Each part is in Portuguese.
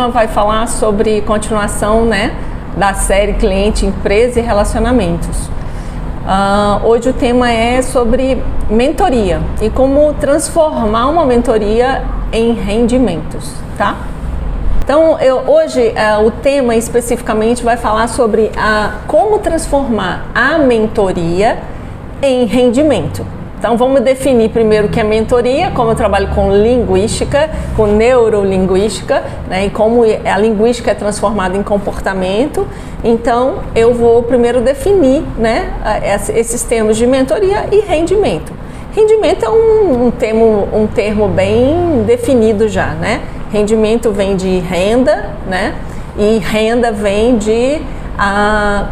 tema vai falar sobre continuação, né, da série Cliente, Empresa e Relacionamentos. Hoje o tema é sobre mentoria e como transformar uma mentoria em rendimentos, tá? Então, hoje o tema especificamente vai falar sobre como transformar a mentoria em rendimento. Então, vamos definir primeiro o que é mentoria, como eu trabalho com linguística, com neurolinguística, né, e como a linguística é transformada em comportamento. Então, eu vou primeiro definir, né, esses termos de mentoria e rendimento. Rendimento é um termo bem definido já, né? Rendimento vem de renda, né? E renda vem de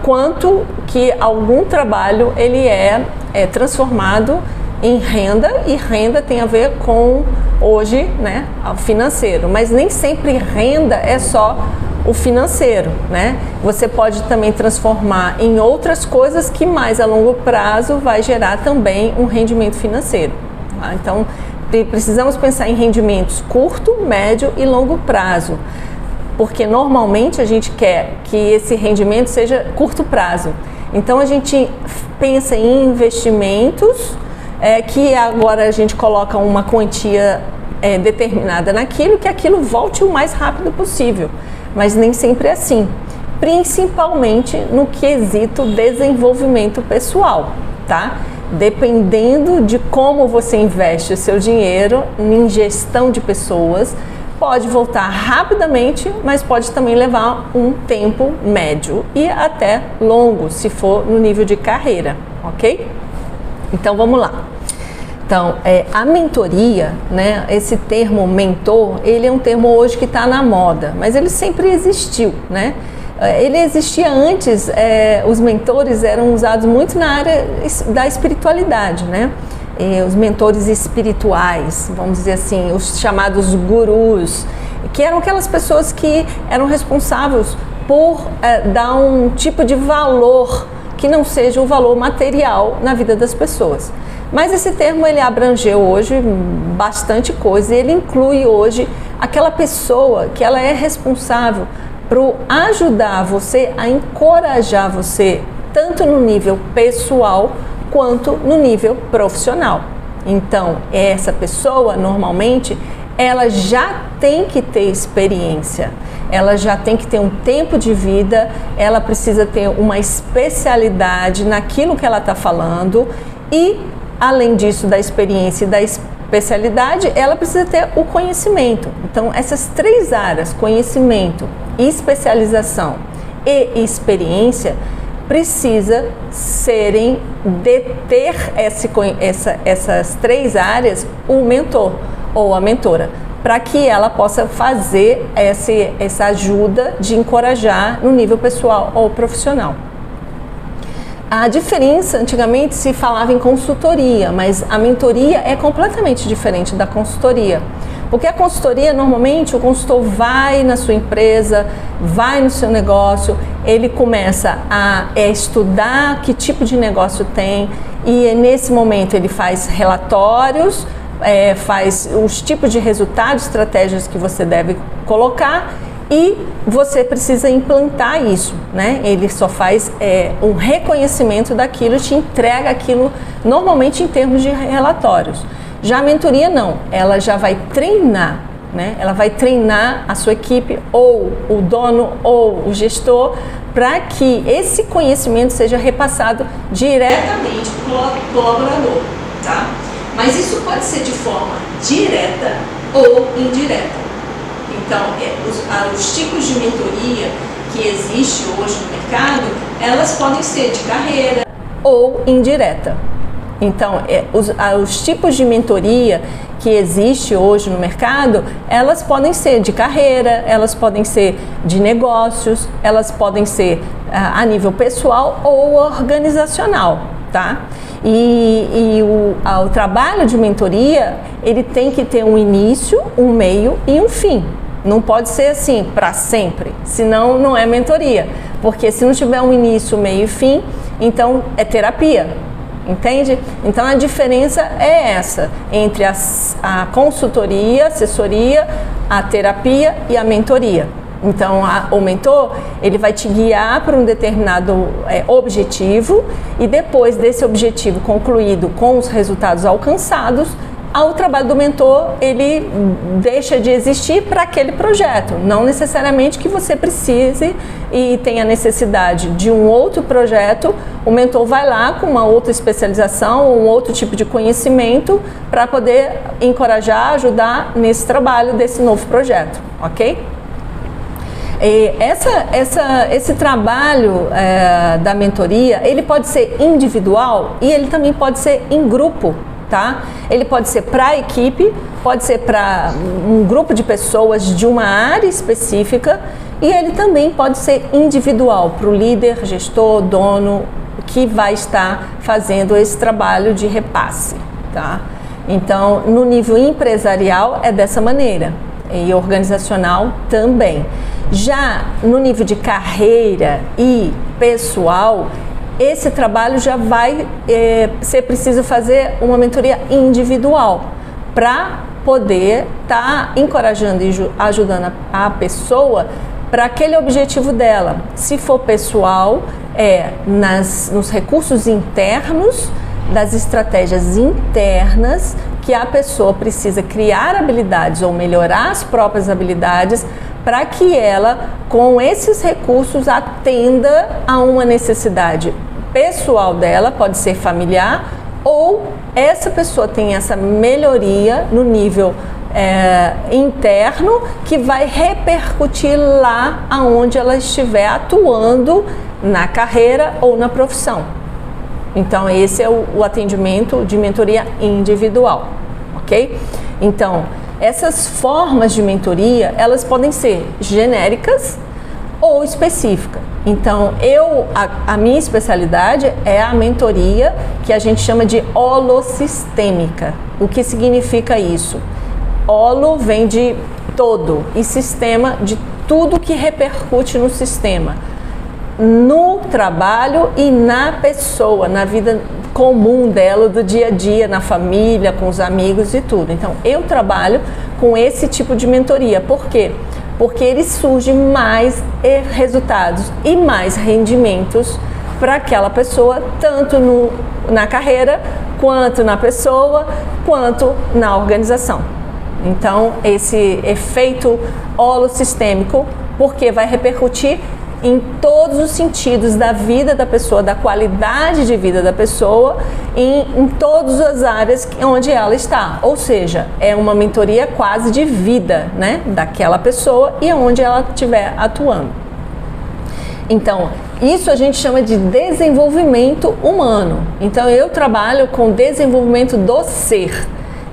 quanto que algum trabalho ele é transformado em renda, e renda tem a ver com hoje, né, o financeiro, mas nem sempre renda é só o financeiro, né? Você pode também transformar em outras coisas que mais a longo prazo vai gerar também um rendimento financeiro, tá? Então, precisamos pensar em rendimentos curto, médio e longo prazo, porque normalmente a gente quer que esse rendimento seja curto prazo. Então a gente pensa em investimentos que agora a gente coloca uma quantia determinada naquilo, que aquilo volte o mais rápido possível, mas nem sempre é assim, principalmente no quesito desenvolvimento pessoal, tá? Dependendo de como você investe o seu dinheiro em gestão de pessoas, pode voltar rapidamente, mas pode também levar um tempo médio e até longo, se for no nível de carreira, ok? Então vamos lá. Então, a mentoria, né, esse termo mentor, ele é um termo hoje que está na moda, mas ele sempre existiu, né? Ele existia antes, os mentores eram usados muito na área da espiritualidade, né? Os mentores espirituais, vamos dizer assim, os chamados gurus, que eram aquelas pessoas que eram responsáveis por dar um tipo de valor que não seja o valor material na vida das pessoas. Mas esse termo ele abrangeu hoje bastante coisa, e ele inclui hoje aquela pessoa que ela é responsável por ajudar você, a encorajar você, tanto no nível pessoal quanto no nível profissional. Então, essa pessoa, normalmente, ela já tem que ter experiência, ela já tem que ter um tempo de vida, ela precisa ter uma especialidade naquilo que ela está falando e, além disso, da experiência e da especialidade, ela precisa ter o conhecimento. Então, essas três áreas, conhecimento, especialização e experiência, precisa ter essas três áreas o mentor ou a mentora, para que ela possa fazer essa ajuda de encorajar no nível pessoal ou profissional. A diferença, antigamente se falava em consultoria, mas a mentoria é completamente diferente da consultoria. Porque a consultoria, normalmente, o consultor vai na sua empresa, vai no seu negócio, ele começa a estudar que tipo de negócio tem, e nesse momento ele faz relatórios, faz os tipos de resultados, estratégias que você deve colocar, e você precisa implantar isso, né? Ele só faz um reconhecimento daquilo, te entrega aquilo normalmente em termos de relatórios. Já a mentoria não, ela já vai treinar, né? Ela vai treinar a sua equipe, ou o dono, ou o gestor, para que esse conhecimento seja repassado diretamente para o colaborador, tá? Mas isso pode ser de forma direta ou indireta. Então, os tipos de mentoria que existem hoje no mercado, elas podem ser de carreira ou indireta. Então, os tipos de mentoria que existem hoje no mercado, elas podem ser de carreira, elas podem ser de negócios, elas podem ser a nível pessoal ou organizacional, tá? E o trabalho de mentoria, ele tem que ter um início, um meio e um fim. Não pode ser assim para sempre, senão não é mentoria. Porque se não tiver um início, meio e fim, então é terapia. Entende? Então a diferença é essa entre a consultoria, assessoria, a terapia e a mentoria. Então o mentor, ele vai te guiar para um determinado objetivo, e depois desse objetivo concluído com os resultados alcançados, o trabalho do mentor, ele deixa de existir para aquele projeto. Não necessariamente que você precise e tenha necessidade de um outro projeto, o mentor vai lá com uma outra especialização, um outro tipo de conhecimento para poder encorajar, ajudar nesse trabalho desse novo projeto, ok? E esse trabalho da mentoria, ele pode ser individual e ele também pode ser em grupo. Tá? Ele pode ser para a equipe, pode ser para um grupo de pessoas de uma área específica, e ele também pode ser individual, para o líder, gestor, dono, que vai estar fazendo esse trabalho de repasse. Tá? Então, no nível empresarial é dessa maneira, e organizacional também. Já no nível de carreira e pessoal, esse trabalho já vai ser preciso fazer uma mentoria individual para poder estar encorajando e ajudando a pessoa para aquele objetivo dela. Se for pessoal, nos recursos internos, das estratégias internas que a pessoa precisa criar habilidades ou melhorar as próprias habilidades para que ela, com esses recursos, atenda a uma necessidade pessoal dela, pode ser familiar, ou essa pessoa tem essa melhoria no nível interno que vai repercutir lá aonde ela estiver atuando na carreira ou na profissão. Então esse é o atendimento de mentoria individual, ok? Então essas formas de mentoria, elas podem ser genéricas ou específica. Então, a minha especialidade é a mentoria que a gente chama de holossistêmica. O que significa isso? Holo vem de todo e sistema de tudo que repercute no sistema, no trabalho e na pessoa, na vida comum dela, do dia a dia, na família, com os amigos e tudo. Então, eu trabalho com esse tipo de mentoria. Por quê? Porque ele surge mais resultados e mais rendimentos para aquela pessoa, tanto na carreira, quanto na pessoa, quanto na organização. Então, esse efeito holossistêmico, porque vai repercutir em todos os sentidos da vida da pessoa, da qualidade de vida da pessoa, em todas as áreas onde ela está. Ou seja, é uma mentoria quase de vida, né, daquela pessoa e onde ela estiver atuando. Então, isso a gente chama de desenvolvimento humano. Então, eu trabalho com desenvolvimento do ser.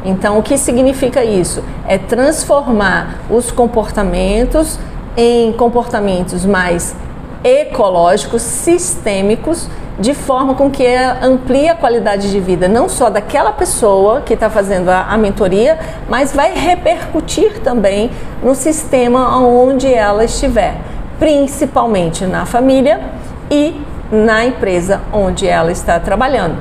Então, o que significa isso? É transformar os comportamentos em comportamentos mais ecológicos, sistêmicos, de forma com que amplie a qualidade de vida, não só daquela pessoa que está fazendo a mentoria, mas vai repercutir também no sistema onde ela estiver, principalmente na família e na empresa onde ela está trabalhando.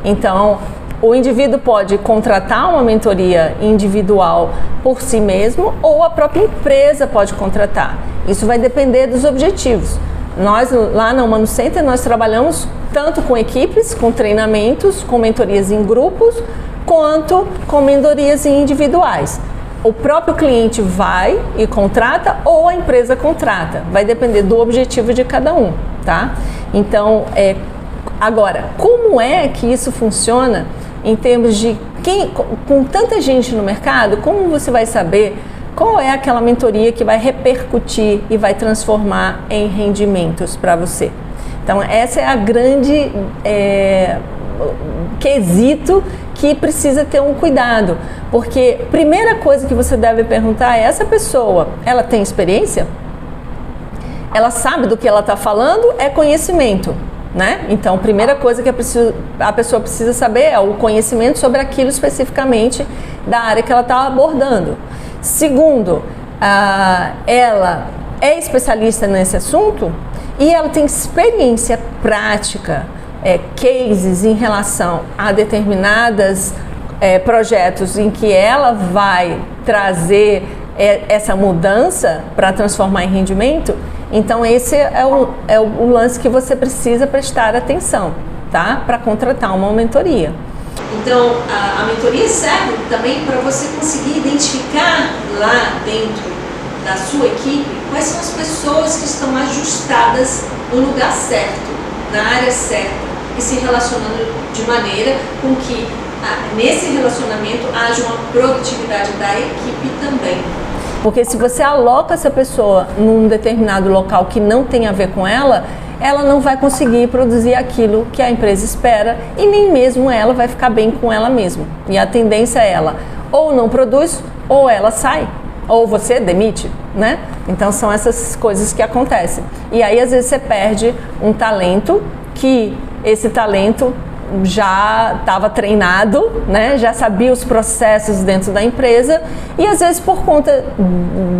Então, o indivíduo pode contratar uma mentoria individual por si mesmo, ou a própria empresa pode contratar. Isso vai depender dos objetivos. Nós, lá na Humano Center, nós trabalhamos tanto com equipes, com treinamentos, com mentorias em grupos, quanto com mentorias individuais. O próprio cliente vai e contrata, ou a empresa contrata. Vai depender do objetivo de cada um, tá? Então, agora, como é que isso funciona em termos de com tanta gente no mercado, como você vai saber qual é aquela mentoria que vai repercutir e vai transformar em rendimentos para você? Então, essa é a grande quesito que precisa ter um cuidado, porque a primeira coisa que você deve perguntar é: essa pessoa, ela tem experiência? Ela sabe do que ela está falando? É conhecimento, né? Então, a primeira coisa que a pessoa precisa saber é o conhecimento sobre aquilo especificamente da área que ela está abordando. Segundo, ela é especialista nesse assunto e ela tem experiência prática cases em relação a determinadas projetos em que ela vai trazer essa mudança para transformar em rendimento, então esse é o lance que você precisa prestar atenção, tá? Para contratar uma mentoria. Então, a mentoria serve também para você conseguir identificar lá dentro da sua equipe quais são as pessoas que estão ajustadas no lugar certo, na área certa e se relacionando de maneira com que nesse relacionamento haja uma produtividade da equipe também. Porque se você aloca essa pessoa num determinado local que não tem a ver com ela não vai conseguir produzir aquilo que a empresa espera e nem mesmo ela vai ficar bem com ela mesma. E a tendência é ela ou não produz ou ela sai, ou você demite, né? Então são essas coisas que acontecem. E aí às vezes você perde um talento que esse talento já estava treinado, né? Já sabia os processos dentro da empresa e às vezes por conta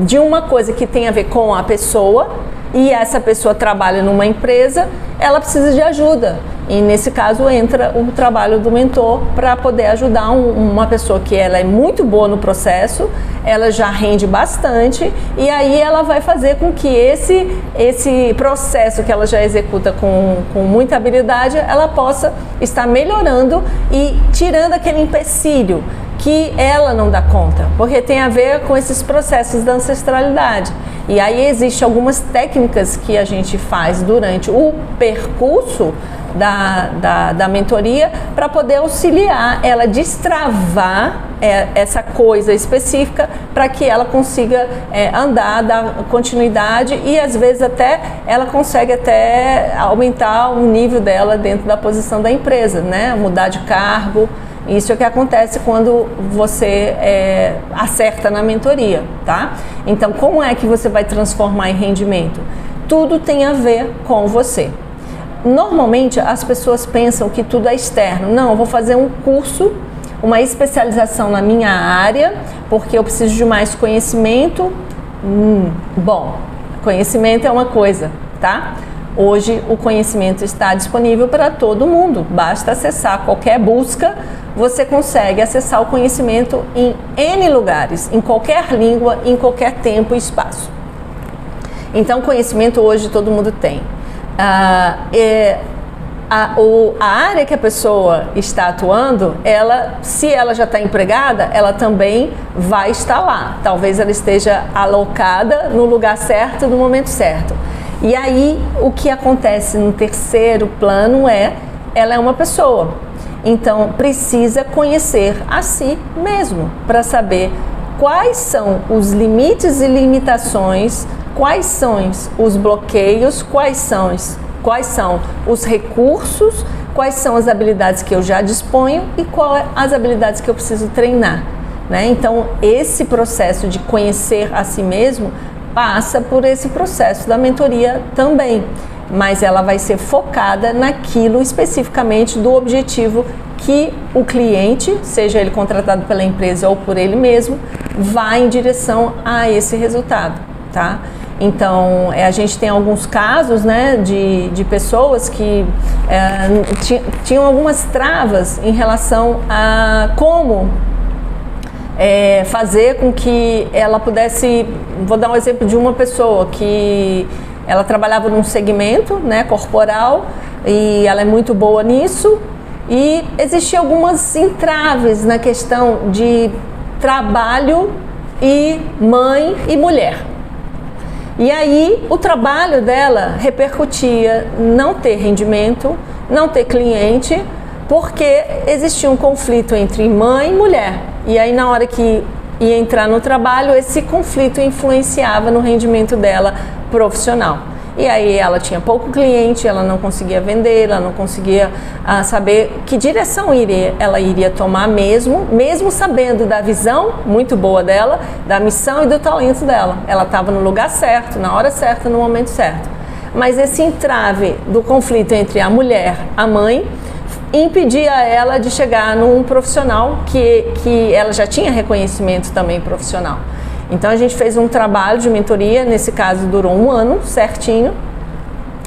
de uma coisa que tem a ver com a pessoa e essa pessoa trabalha numa empresa, ela precisa de ajuda. E nesse caso entra o trabalho do mentor para poder ajudar uma pessoa que ela é muito boa no processo, ela já rende bastante e aí ela vai fazer com que esse processo que ela já executa com muita habilidade, ela possa estar melhorando e tirando aquele empecilho que ela não dá conta, porque tem a ver com esses processos da ancestralidade. E aí existem algumas técnicas que a gente faz durante o percurso da mentoria para poder auxiliar ela destravar essa coisa específica para que ela consiga andar, dar continuidade e às vezes até ela consegue até aumentar o nível dela dentro da posição da empresa, né? Mudar de cargo. Isso é o que acontece quando você acerta na mentoria, tá? Então, como é que você vai transformar em rendimento? Tudo tem a ver com você. Normalmente, as pessoas pensam que tudo é externo. Não, eu vou fazer um curso, uma especialização na minha área, porque eu preciso de mais conhecimento. Bom, conhecimento é uma coisa, tá? Hoje, o conhecimento está disponível para todo mundo. Basta acessar qualquer busca, você consegue acessar o conhecimento em N lugares, em qualquer língua, em qualquer tempo e espaço. Então, conhecimento hoje todo mundo tem. A área que a pessoa está atuando, se ela já está empregada, ela também vai estar lá. Talvez ela esteja alocada no lugar certo, no momento certo. E aí, o que acontece no terceiro plano ela é uma pessoa. Então, precisa conhecer a si mesmo para saber quais são os limites e limitações, quais são os bloqueios, quais são os recursos, quais são as habilidades que eu já disponho e quais as habilidades que eu preciso treinar, né? Então, esse processo de conhecer a si mesmo passa por esse processo da mentoria também, mas ela vai ser focada naquilo especificamente do objetivo que o cliente, seja ele contratado pela empresa ou por ele mesmo, vai em direção a esse resultado, tá? Então, a gente tem alguns casos, né, de pessoas que tinham algumas travas em relação a como fazer com que ela pudesse... Vou dar um exemplo de uma pessoa que ela trabalhava num segmento, né, corporal, e ela é muito boa nisso, e existiam algumas entraves na questão de trabalho e mãe e mulher. E aí o trabalho dela repercutia não ter rendimento, não ter cliente, porque existia um conflito entre mãe e mulher. E aí na hora que ia entrar no trabalho, esse conflito influenciava no rendimento dela profissional. E aí ela tinha pouco cliente, ela não conseguia vender, ela não conseguia saber que direção ela iria tomar mesmo sabendo da visão muito boa dela, da missão e do talento dela. Ela estava no lugar certo, na hora certa, no momento certo. Mas esse entrave do conflito entre a mulher e a mãe impedia ela de chegar num profissional que ela já tinha reconhecimento também profissional. Então a gente fez um trabalho de mentoria, nesse caso durou 1 ano certinho,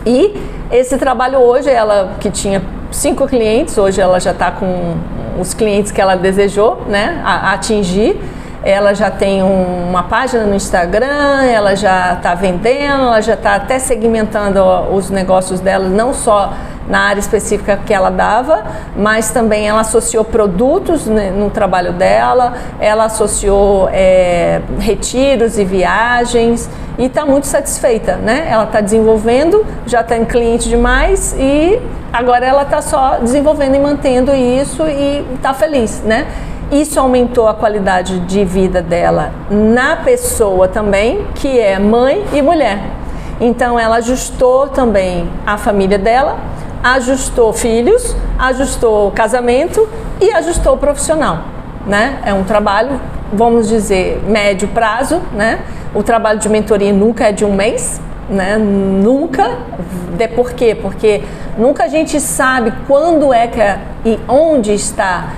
e esse trabalho hoje, ela que tinha 5 clientes, hoje ela já está com os clientes que ela desejou, né, atingir. Ela já tem uma página no Instagram, ela já está vendendo, ela já está até segmentando os negócios dela, não só na área específica que ela dava, mas também ela associou produtos, né, no trabalho dela, ela associou retiros e viagens e está muito satisfeita, né? Ela está desenvolvendo, já tem cliente demais e agora ela está só desenvolvendo e mantendo isso e está feliz, né? Isso aumentou a qualidade de vida dela na pessoa também, que é mãe e mulher. Então ela ajustou também a família dela, ajustou filhos, ajustou casamento e ajustou o profissional, né? É um trabalho, vamos dizer, médio prazo, né? O trabalho de mentoria nunca é de um mês, né? Nunca. Por quê? Porque nunca a gente sabe quando e onde está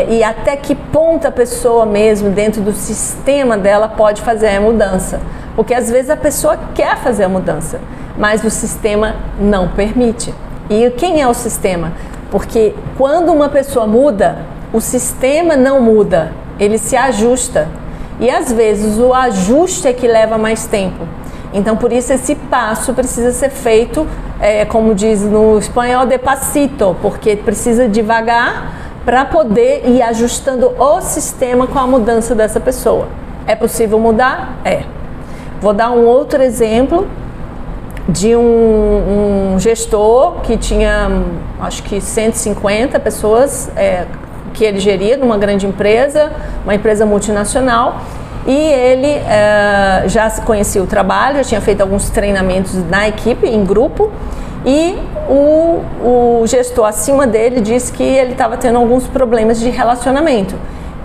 e até que ponto a pessoa mesmo dentro do sistema dela pode fazer a mudança. Porque às vezes a pessoa quer fazer a mudança, mas o sistema não permite. E quem é o sistema? Porque quando uma pessoa muda, o sistema não muda, ele se ajusta. E às vezes o ajuste é que leva mais tempo. Então por isso esse passo precisa ser feito, como diz no espanhol, despacito, porque precisa devagar para poder ir ajustando o sistema com a mudança dessa pessoa. É possível mudar? É. Vou dar um outro exemplo de um gestor que tinha, acho que 150 pessoas que ele geria numa grande empresa, uma empresa multinacional, e ele já conhecia o trabalho, já tinha feito alguns treinamentos na equipe, em grupo, e o gestor acima dele disse que ele estava tendo alguns problemas de relacionamento.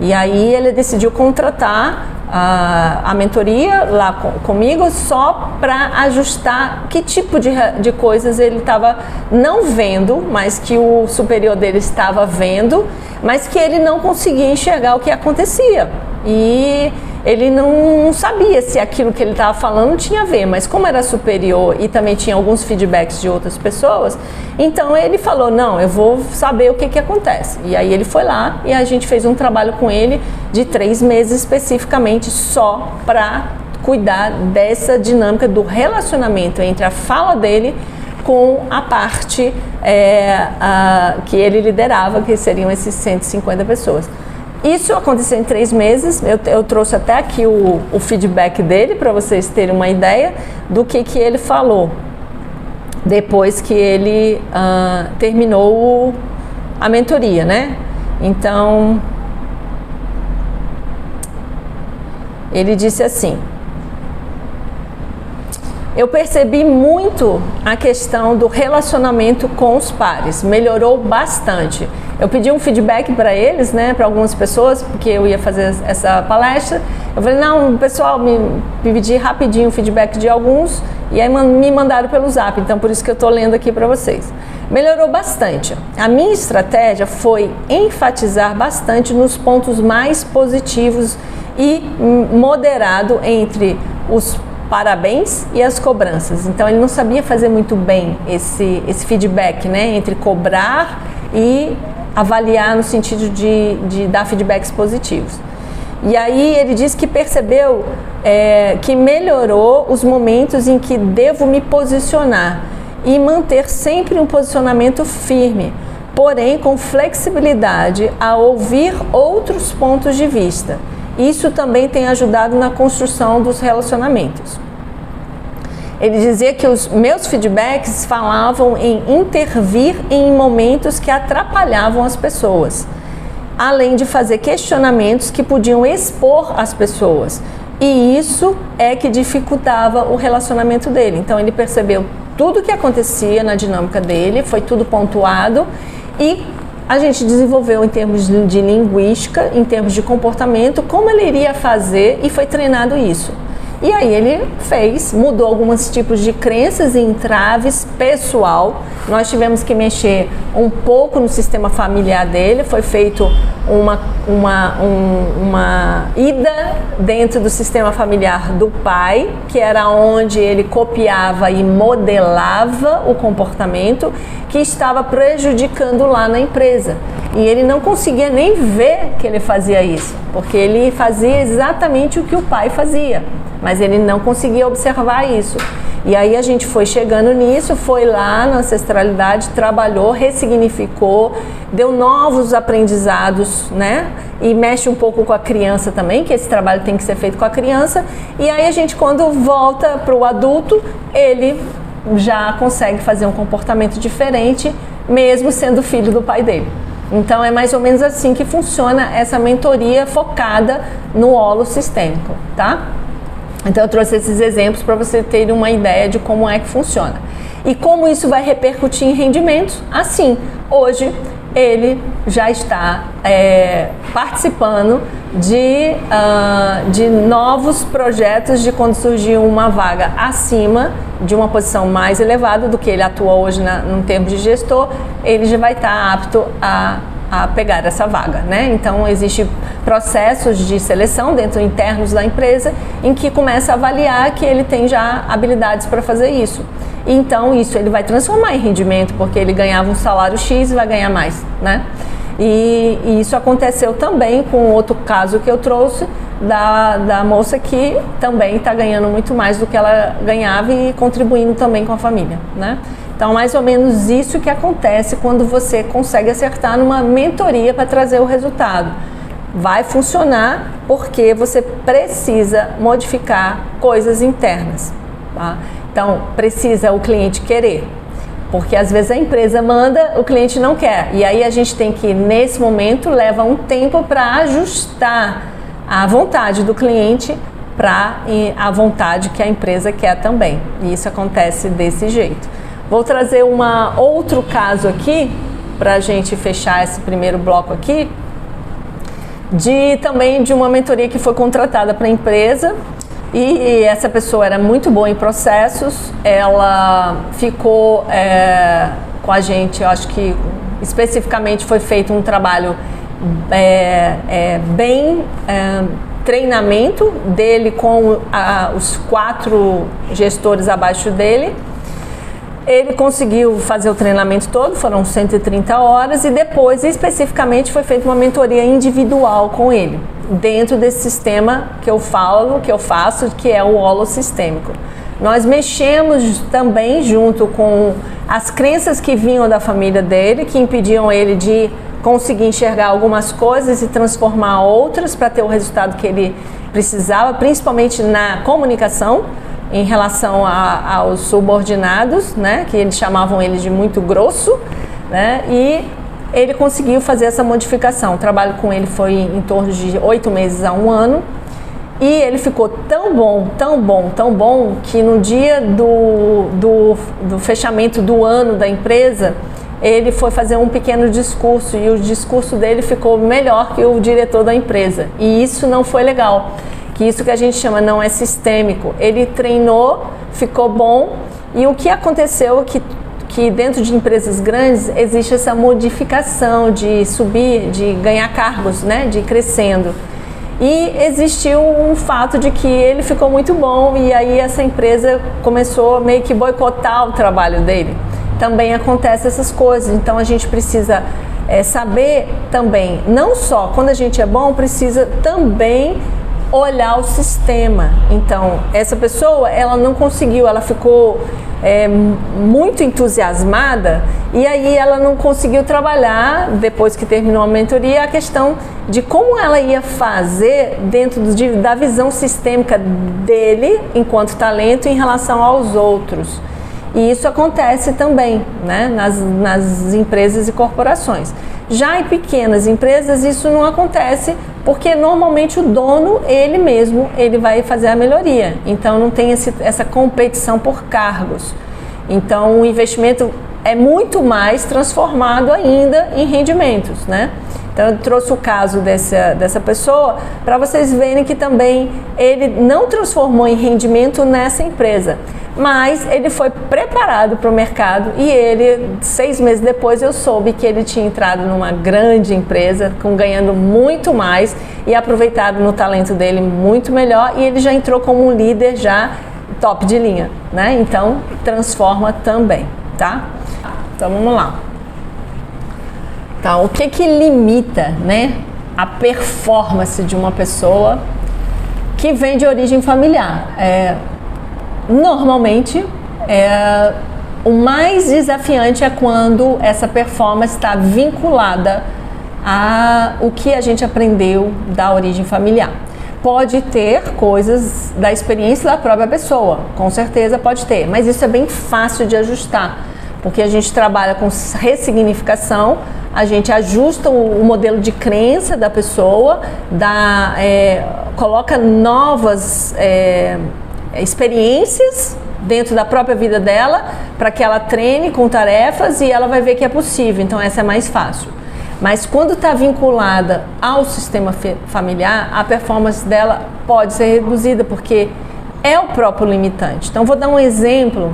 E aí ele decidiu contratar a mentoria lá comigo só para ajustar que tipo de coisas ele estava não vendo, mas que o superior dele estava vendo, mas que ele não conseguia enxergar o que acontecia. E ele não sabia se aquilo que ele estava falando tinha a ver, mas como era superior e também tinha alguns feedbacks de outras pessoas, então ele falou, não, eu vou saber o que acontece. E aí ele foi lá e a gente fez um trabalho com ele de 3 meses especificamente só para cuidar dessa dinâmica do relacionamento entre a fala dele com a parte que ele liderava, que seriam esses 150 pessoas. Isso aconteceu em 3 meses, eu trouxe até aqui o feedback dele para vocês terem uma ideia do que ele falou depois que ele terminou a mentoria, né? Então, ele disse assim: eu percebi muito a questão do relacionamento com os pares, melhorou bastante. Eu pedi um feedback para eles, né, para algumas pessoas, porque eu ia fazer essa palestra. Eu falei, não, pessoal, me pedi rapidinho o feedback de alguns e aí me mandaram pelo Zap, então por isso que eu estou lendo aqui para vocês. Melhorou bastante. A minha estratégia foi enfatizar bastante nos pontos mais positivos e moderado entre os parabéns e as cobranças. Então ele não sabia fazer muito bem esse feedback, né, entre cobrar e avaliar no sentido de dar feedbacks positivos. E aí ele disse que percebeu que melhorou os momentos em que devo me posicionar e manter sempre um posicionamento firme, porém com flexibilidade a ouvir outros pontos de vista. Isso também tem ajudado na construção dos relacionamentos. Ele dizia que os meus feedbacks falavam em intervir em momentos que atrapalhavam as pessoas, além de fazer questionamentos que podiam expor as pessoas. E isso é que dificultava o relacionamento dele. Então ele percebeu tudo o que acontecia na dinâmica dele, foi tudo pontuado e a gente desenvolveu em termos de linguística, em termos de comportamento, como ele iria fazer e foi treinado isso. E aí ele mudou alguns tipos de crenças e entraves pessoal. Nós tivemos que mexer um pouco no sistema familiar dele, foi feito uma ida dentro do sistema familiar do pai, que era onde ele copiava e modelava o comportamento que estava prejudicando lá na empresa. E ele não conseguia nem ver que ele fazia isso, porque ele fazia exatamente o que o pai fazia, mas ele não conseguia observar isso. E aí a gente foi chegando nisso, foi lá na ancestralidade, trabalhou, ressignificou, deu novos aprendizados, né? E mexe um pouco com a criança também, que esse trabalho tem que ser feito com a criança. E aí a gente, quando volta para o adulto, ele já consegue fazer um comportamento diferente, mesmo sendo filho do pai dele. Então é mais ou menos assim que funciona essa mentoria focada no holo sistêmico, tá? Então eu trouxe esses exemplos para você ter uma ideia de como é que funciona. E como isso vai repercutir em rendimentos? Assim, hoje ele já está participando de novos projetos de quando surgir uma vaga acima de uma posição mais elevada do que ele atua hoje no termo de gestor, ele já vai estar apto a pegar essa vaga, né? Então existem processos de seleção internos da empresa em que começa a avaliar que ele tem já habilidades para fazer isso. Então isso ele vai transformar em rendimento, porque ele ganhava um salário X e vai ganhar mais, né? E isso aconteceu também com outro caso que eu trouxe da moça que também está ganhando muito mais do que ela ganhava e contribuindo também com a família, né? Então, mais ou menos isso que acontece quando você consegue acertar numa mentoria para trazer o resultado. Vai funcionar porque você precisa modificar coisas internas, tá? Então, precisa o cliente querer, porque às vezes a empresa manda, o cliente não quer. E aí a gente tem que, nesse momento, leva um tempo para ajustar a vontade do cliente para a vontade que a empresa quer também. E isso acontece desse jeito. Vou trazer outro caso aqui, para a gente fechar esse primeiro bloco aqui, também de uma mentoria que foi contratada para a empresa, e essa pessoa era muito boa em processos, ela ficou com a gente, eu acho que especificamente foi feito um trabalho treinamento dele com os 4 gestores abaixo dele. Ele conseguiu fazer o treinamento todo, foram 130 horas, e depois, especificamente, foi feita uma mentoria individual com ele, dentro desse sistema que eu faço, que é o holo sistêmico. Nós mexemos também junto com as crenças que vinham da família dele, que impediam ele de conseguir enxergar algumas coisas e transformar outras para ter o resultado que ele precisava, principalmente na comunicação, em relação aos subordinados, né, que eles chamavam ele de muito grosso, né, e ele conseguiu fazer essa modificação. O trabalho com ele foi em torno de 8 meses a 1 ano, e ele ficou tão bom, que no dia do fechamento do ano da empresa, ele foi fazer um pequeno discurso, e o discurso dele ficou melhor que o diretor da empresa, e isso não foi legal. Isso que a gente chama não é sistêmico. Ele treinou, ficou bom, e o que aconteceu é que dentro de empresas grandes existe essa modificação de subir, de ganhar cargos, né, de ir crescendo. E existiu um fato de que ele ficou muito bom, e aí essa empresa começou a meio que boicotar o trabalho dele. Também acontece essas coisas, então a gente precisa saber também, não só quando a gente é bom, precisa também olhar o sistema. Então, essa pessoa, ela não conseguiu, ela ficou muito entusiasmada, e aí ela não conseguiu trabalhar, depois que terminou a mentoria, a questão de como ela ia fazer dentro da visão sistêmica dele, enquanto talento, em relação aos outros. E isso acontece também, né, nas empresas e corporações. Já em pequenas empresas isso não acontece, porque normalmente o dono, ele mesmo, ele vai fazer a melhoria. Então não tem essa competição por cargos. Então o investimento é muito mais transformado ainda em rendimentos, né? Então eu trouxe o caso dessa pessoa para vocês verem que também ele não transformou em rendimento nessa empresa, mas ele foi preparado para o mercado e ele, 6 meses depois, eu soube que ele tinha entrado numa grande empresa, ganhando muito mais e aproveitado no talento dele muito melhor, e ele já entrou como um líder já top de linha, né? Então transforma também, tá? Então vamos lá. Então, o que limita, né, a performance de uma pessoa que vem de origem familiar? Normalmente, o mais desafiante é quando essa performance está vinculada ao que a gente aprendeu da origem familiar. Pode ter coisas da experiência da própria pessoa, com certeza pode ter, mas isso é bem fácil de ajustar, porque a gente trabalha com ressignificação, a gente ajusta o modelo de crença da pessoa, coloca novas experiências dentro da própria vida dela, para que ela treine com tarefas e ela vai ver que é possível, então essa é mais fácil. Mas quando está vinculada ao sistema familiar, a performance dela pode ser reduzida, porque é o próprio limitante. Então vou dar um exemplo.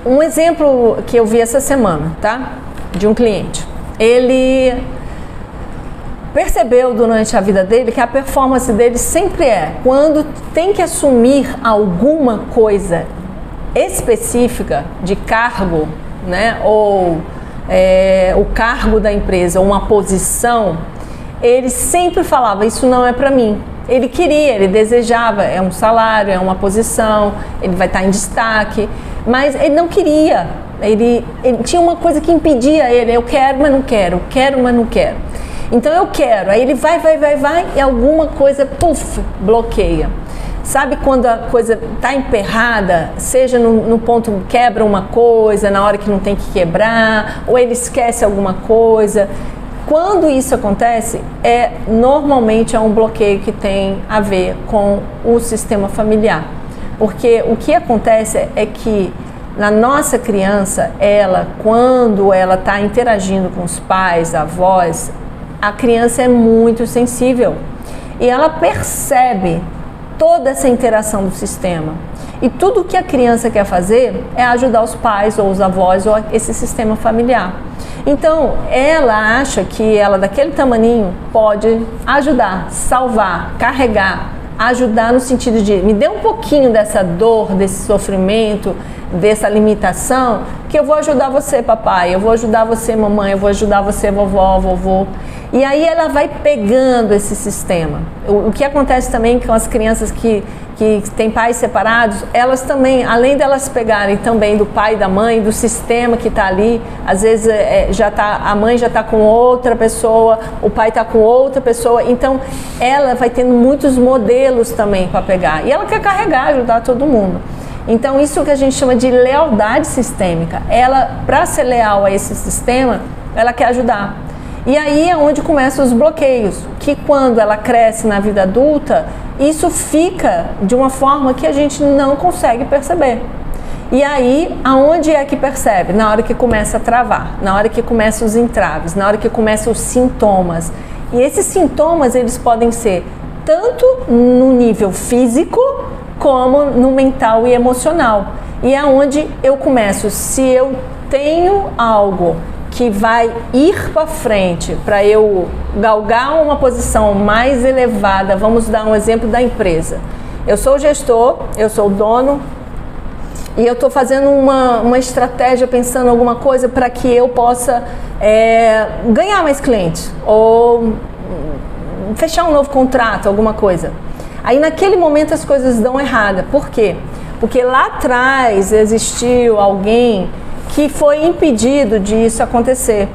Um exemplo que eu vi essa semana, tá? De um cliente. Ele percebeu durante a vida dele que a performance dele sempre quando tem que assumir alguma coisa específica de cargo, né? Ou o cargo da empresa, ou uma posição, ele sempre falava, isso não é para mim. Ele queria, ele desejava, é um salário, é uma posição, ele vai estar em destaque, mas ele não queria, ele tinha uma coisa que impedia ele, eu quero, mas não quero, quero, mas não quero. Então eu quero, aí ele vai, e alguma coisa, bloqueia. Sabe quando a coisa está emperrada, seja no ponto quebra uma coisa, na hora que não tem que quebrar, ou ele esquece alguma coisa. Quando isso acontece, normalmente é um bloqueio que tem a ver com o sistema familiar. Porque o que acontece é que na nossa criança, quando ela está interagindo com os pais, avós, a criança é muito sensível e ela percebe toda essa interação do sistema. E tudo que a criança quer fazer é ajudar os pais ou os avós ou esse sistema familiar. Então, ela acha que ela, daquele tamaninho, pode ajudar, salvar, carregar, ajudar no sentido de me dê um pouquinho dessa dor, desse sofrimento, dessa limitação, que eu vou ajudar você, papai, eu vou ajudar você, mamãe, eu vou ajudar você, vovó, vovô. E aí ela vai pegando esse sistema. O que acontece também com as crianças que têm pais separados, elas também, além delas pegarem também do pai e da mãe, do sistema que está ali, às vezes a mãe já está com outra pessoa, o pai está com outra pessoa, então ela vai tendo muitos modelos também para pegar. E ela quer carregar, ajudar todo mundo. Então isso que a gente chama de lealdade sistêmica. Ela, para ser leal a esse sistema, ela quer ajudar. E aí é onde começam os bloqueios, que quando ela cresce na vida adulta, isso fica de uma forma que a gente não consegue perceber. E aí, aonde é que percebe? Na hora que começa a travar, na hora que começam os entraves, na hora que começam os sintomas. E esses sintomas, eles podem ser tanto no nível físico, como no mental e emocional. E é onde eu começo, se eu tenho algo que vai ir para frente, para eu galgar uma posição mais elevada, vamos dar um exemplo da empresa. Eu sou o gestor, eu sou o dono, e eu estou fazendo uma estratégia, pensando em alguma coisa para que eu possa ganhar mais clientes, ou fechar um novo contrato, alguma coisa. Aí naquele momento as coisas dão errada. Por quê? Porque lá atrás existiu alguém que foi impedido disso acontecer.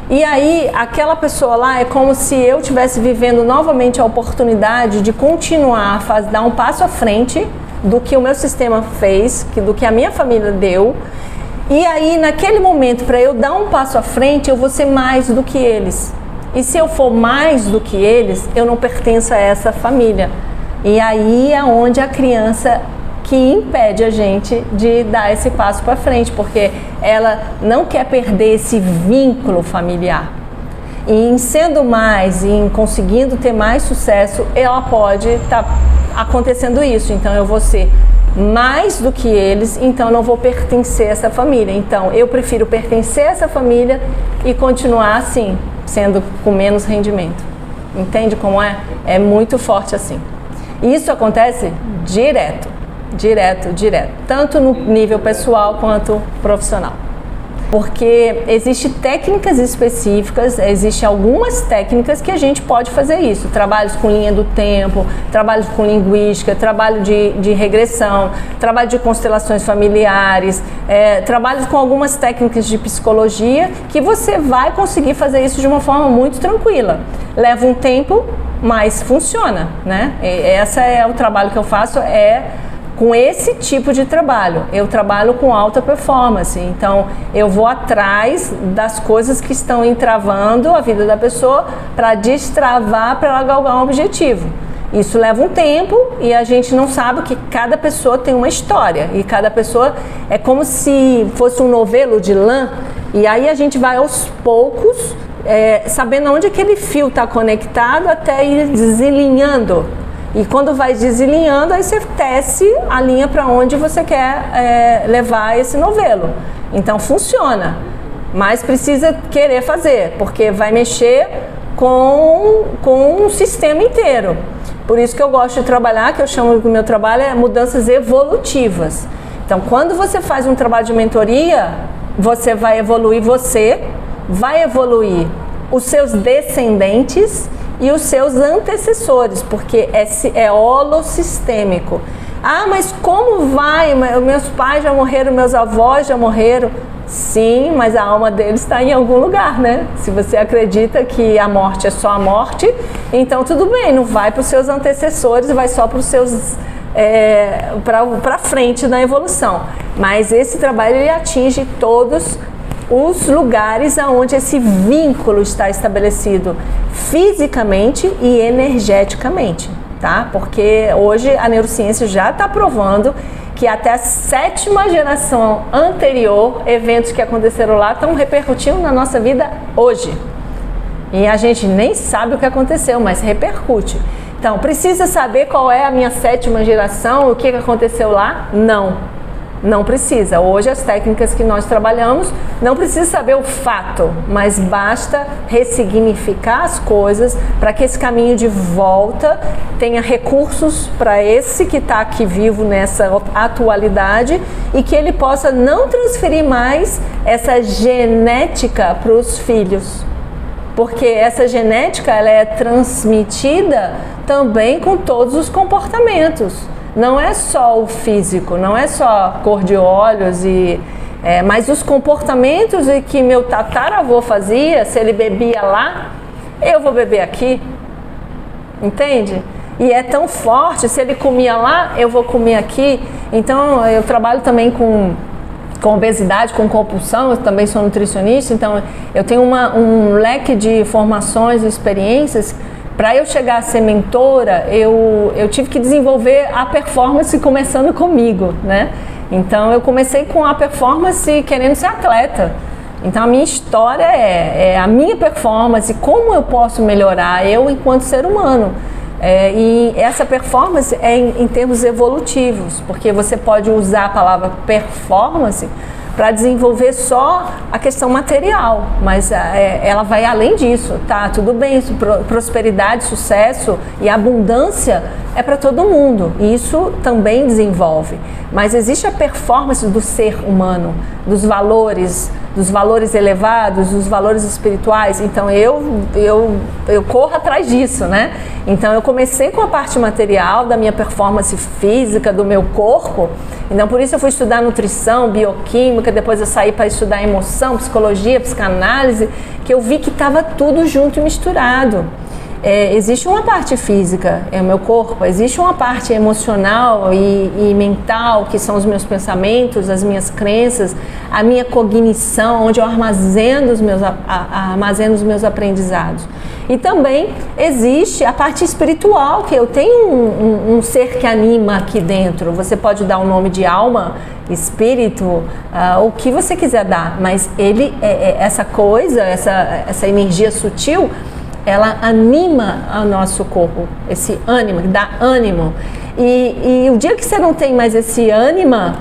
E aí aquela pessoa lá é como se eu estivesse vivendo novamente a oportunidade de continuar a dar um passo à frente do que o meu sistema fez, do que a minha família deu. E aí naquele momento, para eu dar um passo à frente, eu vou ser mais do que eles. E se eu for mais do que eles, eu não pertenço a essa família. E aí é onde a criança que impede a gente de dar esse passo para frente, porque ela não quer perder esse vínculo familiar. E em sendo mais, em conseguindo ter mais sucesso, ela pode estar acontecendo isso. Então eu vou ser mais do que eles, então não vou pertencer a essa família. Então eu prefiro pertencer a essa família e continuar assim, sendo com menos rendimento. Entende como é? É muito forte assim. Isso acontece direto, tanto no nível pessoal quanto profissional. Porque existem técnicas específicas, existem algumas técnicas que a gente pode fazer isso. Trabalhos com linha do tempo, trabalhos com linguística, trabalho de regressão, trabalho de constelações familiares, trabalhos com algumas técnicas de psicologia que você vai conseguir fazer isso de uma forma muito tranquila. Leva um tempo, mas funciona, né? Esse é o trabalho que eu faço, com esse tipo de trabalho. Eu trabalho com alta performance, então eu vou atrás das coisas que estão entravando a vida da pessoa para destravar, para ela galgar um objetivo. Isso leva um tempo e a gente não sabe que cada pessoa tem uma história e cada pessoa é como se fosse um novelo de lã, e aí a gente vai aos poucos sabendo onde aquele fio está conectado até ir desalinhando. E quando vai desalinhando, aí você tece a linha para onde você quer levar esse novelo. Então funciona, mas precisa querer fazer, porque vai mexer com um sistema inteiro. Por isso que eu gosto de trabalhar, que eu chamo do meu trabalho mudanças evolutivas. Então quando você faz um trabalho de mentoria, você vai evoluir os seus descendentes e os seus antecessores, porque é holossistêmico. Ah, mas como vai? Meus pais já morreram, meus avós já morreram. Sim, mas a alma deles está em algum lugar, né? Se você acredita que a morte é só a morte, então tudo bem, não vai para os seus antecessores, vai só para os seus para frente na evolução. Mas esse trabalho ele atinge todos os lugares aonde esse vínculo está estabelecido fisicamente e energeticamente, tá? Porque hoje a neurociência já está provando que até a 7ª geração anterior, eventos que aconteceram lá estão repercutindo na nossa vida hoje. E a gente nem sabe o que aconteceu, mas repercute. Então, precisa saber qual é a minha 7ª geração, o que aconteceu lá? Não precisa. Hoje as técnicas que nós trabalhamos não precisa saber o fato, mas basta ressignificar as coisas para que esse caminho de volta tenha recursos para esse que está aqui vivo nessa atualidade e que ele possa não transferir mais essa genética para os filhos. Porque essa genética ela é transmitida também com todos os comportamentos. Não é só o físico, não é só cor de olhos, mas os comportamentos que meu tataravô fazia, se ele bebia lá, eu vou beber aqui, entende? E é tão forte, se ele comia lá, eu vou comer aqui. Então eu trabalho também com obesidade, com compulsão, eu também sou nutricionista, então eu tenho um leque de formações e experiências. Para eu chegar a ser mentora, eu tive que desenvolver a performance começando comigo, né? Então eu comecei com a performance querendo ser atleta. Então a minha história é a minha performance, como eu posso melhorar eu enquanto ser humano. E essa performance é em termos evolutivos, porque você pode usar a palavra performance para desenvolver só a questão material, mas ela vai além disso, tá? Tudo bem, prosperidade, sucesso e abundância é para todo mundo, e isso também desenvolve. Mas existe a performance do ser humano, dos valores elevados, dos valores espirituais. Então eu corro atrás disso, né? Então eu comecei com a parte material da minha performance física, do meu corpo. Então por isso eu fui estudar nutrição, bioquímica, depois eu saí para estudar emoção, psicologia, psicanálise, que eu vi que estava tudo junto e misturado. existe uma parte física, é o meu corpo, existe uma parte emocional e mental, que são os meus pensamentos, as minhas crenças, a minha cognição, onde eu armazeno os meus aprendizados. E também existe a parte espiritual, que eu tenho um ser que anima aqui dentro. Você pode dar o nome de alma, espírito, o que você quiser dar, mas ele, essa coisa, essa energia sutil, ela anima o nosso corpo, esse ânimo, dá ânimo. E o dia que você não tem mais esse ânima,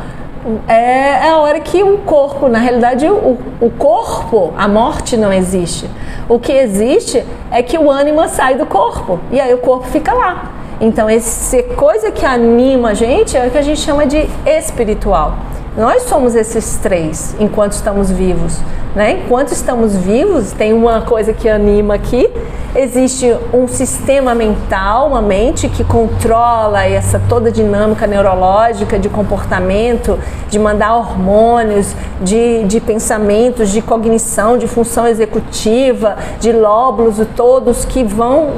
é a hora que o corpo, na realidade, o corpo, a morte não existe. O que existe é que o ânima sai do corpo, e aí o corpo fica lá. Então, essa coisa que anima a gente é o que a gente chama de espiritual. Nós somos esses três enquanto estamos vivos, né? Enquanto estamos vivos, tem uma coisa que anima aqui, existe um sistema mental, uma mente que controla essa toda dinâmica neurológica de comportamento, de mandar hormônios, de pensamentos, de cognição, de função executiva, de lóbulos todos que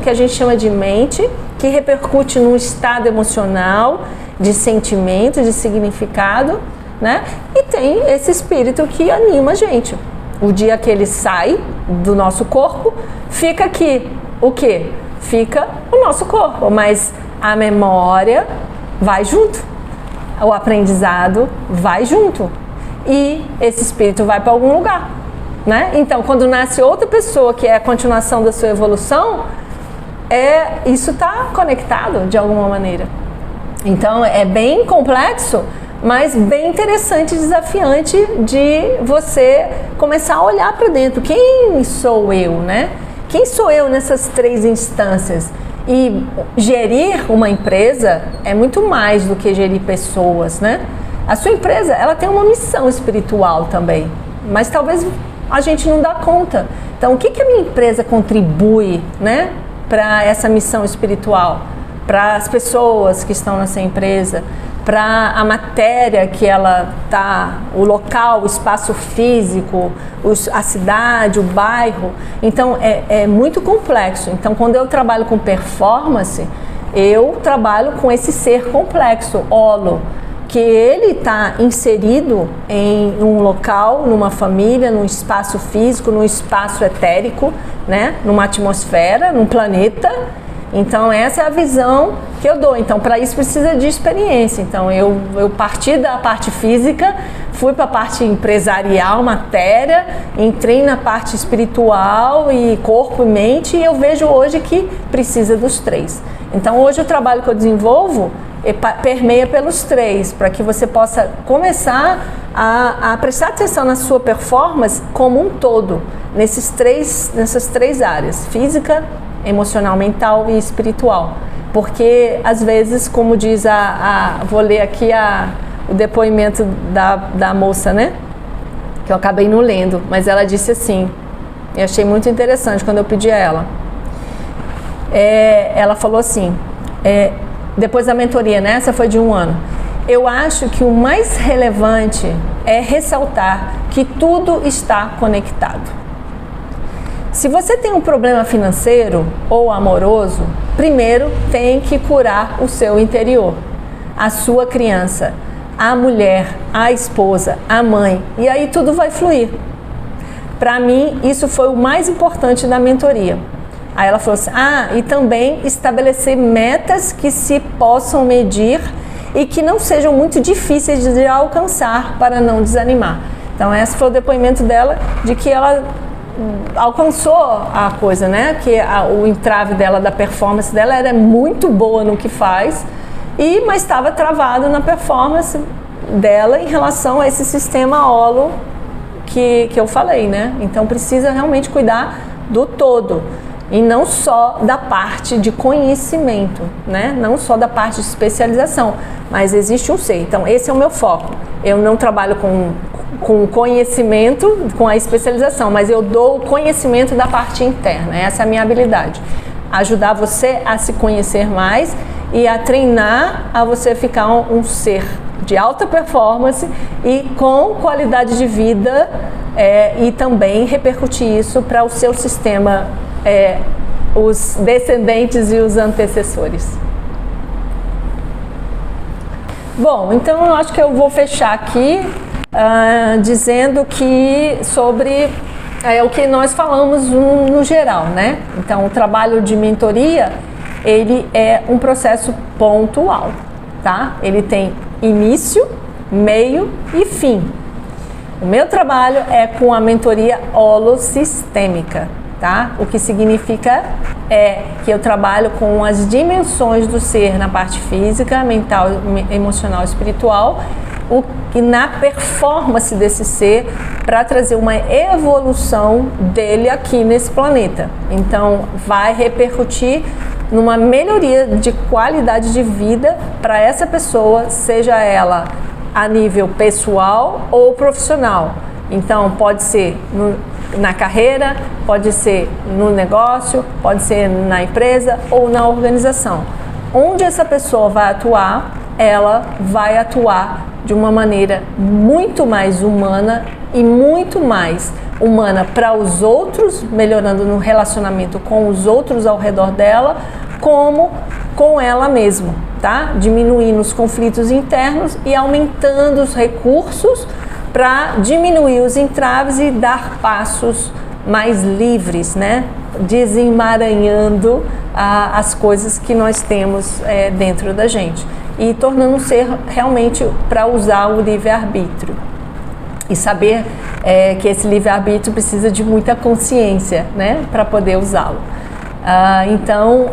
a gente chama de mente, que repercute num estado emocional, de sentimento, de significado, né? E tem esse espírito que anima a gente. O dia que ele sai do nosso corpo, fica aqui. O quê? Fica o nosso corpo, mas a memória vai junto. O aprendizado vai junto. E esse espírito vai para algum lugar, né? Então, quando nasce outra pessoa que é a continuação da sua evolução, isso está conectado de alguma maneira. Então, é bem complexo, mas bem interessante e desafiante de você começar a olhar para dentro. Quem sou eu, né? Quem sou eu nessas três instâncias? E gerir uma empresa é muito mais do que gerir pessoas, né? A sua empresa, ela tem uma missão espiritual também, mas talvez a gente não dá conta. Então, o que a minha empresa contribui, né, para essa missão espiritual? Para as pessoas que estão nessa empresa, para a matéria que ela está, o local, o espaço físico, a cidade, o bairro. Então, é muito complexo. Então, quando eu trabalho com performance, eu trabalho com esse ser complexo, holo, que ele está inserido em um local, numa família, num espaço físico, num espaço etérico, né? Numa atmosfera, num planeta. Então, essa é a visão que eu dou. Então, para isso precisa de experiência. Então, eu parti da parte física, fui para a parte empresarial, matéria, entrei na parte espiritual e corpo e mente, e eu vejo hoje que precisa dos três. Então, hoje o trabalho que eu desenvolvo permeia pelos três, para que você possa começar a prestar atenção na sua performance como um todo, nessas três áreas, física, emocional, mental e espiritual. Porque, às vezes, como diz vou ler aqui o depoimento da moça, né? Que eu acabei não lendo, mas ela disse assim, eu achei muito interessante quando eu pedi a ela. Ela falou assim, depois da mentoria, né? Essa foi de 1 ano. Eu acho que o mais relevante é ressaltar que tudo está conectado. Se você tem um problema financeiro ou amoroso, primeiro tem que curar o seu interior, a sua criança, a mulher, a esposa, a mãe, e aí tudo vai fluir. Para mim, isso foi o mais importante da mentoria. Aí ela falou assim, e também estabelecer metas que se possam medir e que não sejam muito difíceis de alcançar para não desanimar. Então, esse foi o depoimento dela, de que ela alcançou a coisa, né? Que o entrave dela, da performance dela, era muito boa no que faz, mas estava travado na performance dela em relação a esse sistema holo que eu falei, né? Então precisa realmente cuidar do todo e não só da parte de conhecimento, né? Não só da parte de especialização, mas existe um ser. Então esse é o meu foco. Eu não trabalho com conhecimento, com a especialização, mas eu dou o conhecimento da parte interna. Essa é a minha habilidade. Ajudar você a se conhecer mais e a treinar a você ficar um ser de alta performance e com qualidade de vida, e também repercutir isso para o seu sistema os descendentes e os antecessores. Bom, então eu acho que eu vou fechar aqui dizendo que sobre o que nós falamos no geral, né? Então, o trabalho de mentoria, ele é um processo pontual, tá? Ele tem início, meio e fim. O meu trabalho é com a mentoria holossistêmica, tá? O que significa que eu trabalho com as dimensões do ser na parte física, mental, emocional e espiritual, e na performance desse ser para trazer uma evolução dele aqui nesse planeta. Então, vai repercutir numa melhoria de qualidade de vida para essa pessoa, seja ela a nível pessoal ou profissional. Então, pode ser na carreira, pode ser no negócio, pode ser na empresa ou na organização. Onde essa pessoa vai atuar, ela vai atuar de uma maneira muito mais humana e muito mais humana para os outros, melhorando no relacionamento com os outros ao redor dela, como com ela mesma, tá? Diminuindo os conflitos internos e aumentando os recursos para diminuir os entraves e dar passos mais livres, né? Desemaranhando as coisas que nós temos dentro da gente e tornando um ser realmente para usar o livre-arbítrio e saber que esse livre-arbítrio precisa de muita consciência, né? Para poder usá-lo. Então,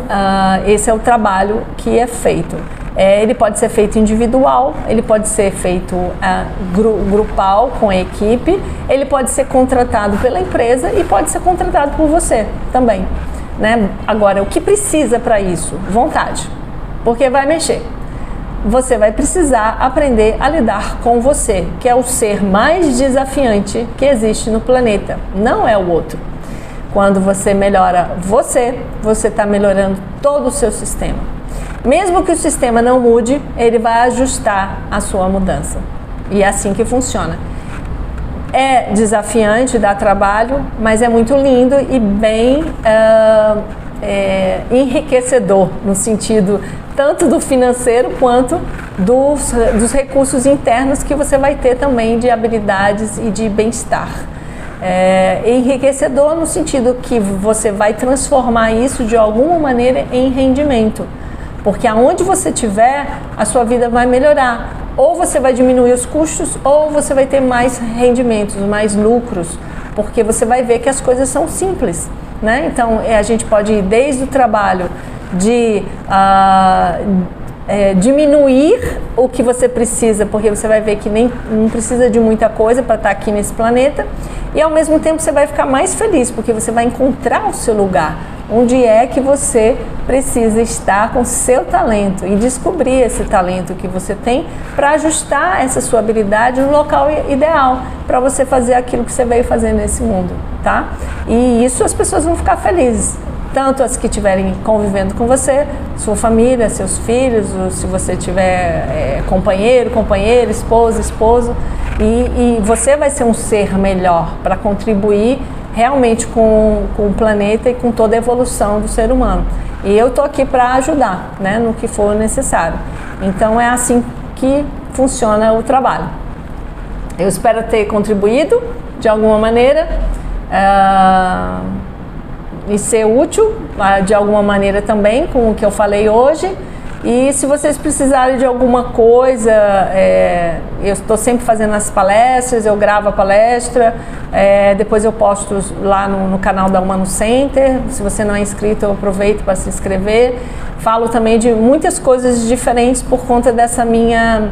esse é o trabalho que é feito. Ele pode ser feito individual, ele pode ser feito grupal com a equipe, ele pode ser contratado pela empresa e pode ser contratado por você também, né? Agora, o que precisa para isso? Vontade, porque vai mexer. Você vai precisar aprender a lidar com você, que é o ser mais desafiante que existe no planeta, não é o outro. Quando você melhora você está melhorando todo o seu sistema. Mesmo que o sistema não mude, ele vai ajustar a sua mudança. E é assim que funciona. É desafiante, dá trabalho, mas é muito lindo e bem enriquecedor, no sentido tanto do financeiro quanto dos recursos internos que você vai ter também de habilidades e de bem-estar. Enriquecedor no sentido que você vai transformar isso de alguma maneira em rendimento. Porque aonde você estiver, a sua vida vai melhorar. Ou você vai diminuir os custos, ou você vai ter mais rendimentos, mais lucros. Porque você vai ver que as coisas são simples, né? Então, a gente pode ir desde o trabalho de diminuir o que você precisa, porque você vai ver que não precisa de muita coisa para estar aqui nesse planeta. E ao mesmo tempo você vai ficar mais feliz, porque você vai encontrar o seu lugar. Onde é que você precisa estar com seu talento e descobrir esse talento que você tem para ajustar essa sua habilidade no local ideal para você fazer aquilo que você veio fazer nesse mundo, tá? E isso as pessoas vão ficar felizes, tanto as que estiverem convivendo com você, sua família, seus filhos, ou se você tiver companheiro, companheira, esposa, esposo, e você vai ser um ser melhor para contribuir realmente com o planeta e com toda a evolução do ser humano. E eu estou aqui para ajudar, né, no que for necessário. Então é assim que funciona o trabalho. Eu espero ter contribuído de alguma maneira e ser útil de alguma maneira também com o que eu falei hoje. E se vocês precisarem de alguma coisa, eu estou sempre fazendo as palestras, eu gravo a palestra, depois eu posto lá no canal da Humano Center. Se você não é inscrito, eu aproveito para se inscrever. Falo também de muitas coisas diferentes por conta dessa minha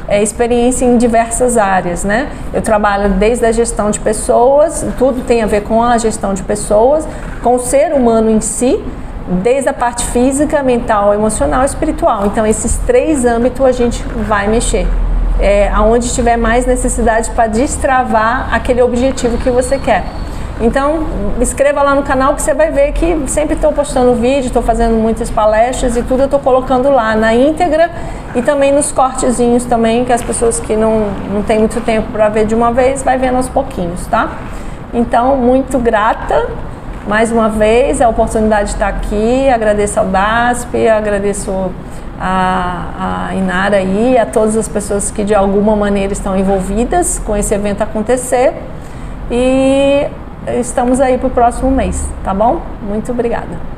experiência em diversas áreas, né? Eu trabalho desde a gestão de pessoas, tudo tem a ver com a gestão de pessoas, com o ser humano em si, desde a parte física, mental, emocional e espiritual. Então, esses 3 âmbitos a gente vai mexer. Aonde tiver mais necessidade para destravar aquele objetivo que você quer. Então, inscreva lá no canal que você vai ver que sempre estou postando vídeo, estou fazendo muitas palestras e tudo eu estou colocando lá na íntegra e também nos cortezinhos também, que as pessoas que não têm muito tempo para ver de uma vez, vai vendo aos pouquinhos, tá? Então, muito grata mais uma vez a oportunidade de estar aqui, agradeço ao DASP, agradeço a Inara aí, a todas as pessoas que de alguma maneira estão envolvidas com esse evento acontecer, e estamos aí para o próximo mês, tá bom? Muito obrigada.